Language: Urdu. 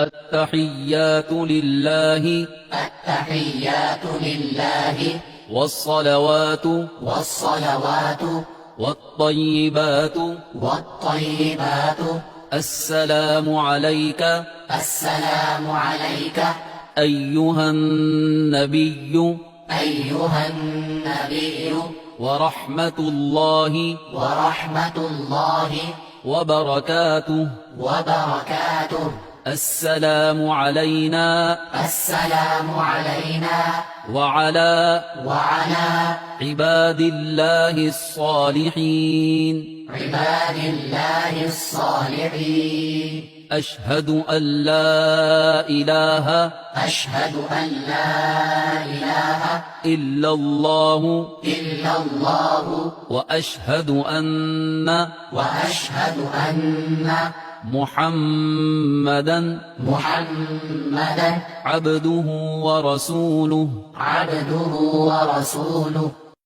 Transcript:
التحيات لله التحيات لله والصلوات والطيبات والطيبات السلام عليك السلام عليك أيها النبي أيها النبي ورحمة الله وبركاته. السلام علينا السلام علينا وعلى وعلى عباد الله الصالحين. أشهد أن لا إله أشهد أن لا إله إلا الله إلا الله وأشهد أن محمدا عبده ورسوله. عبده ورسوله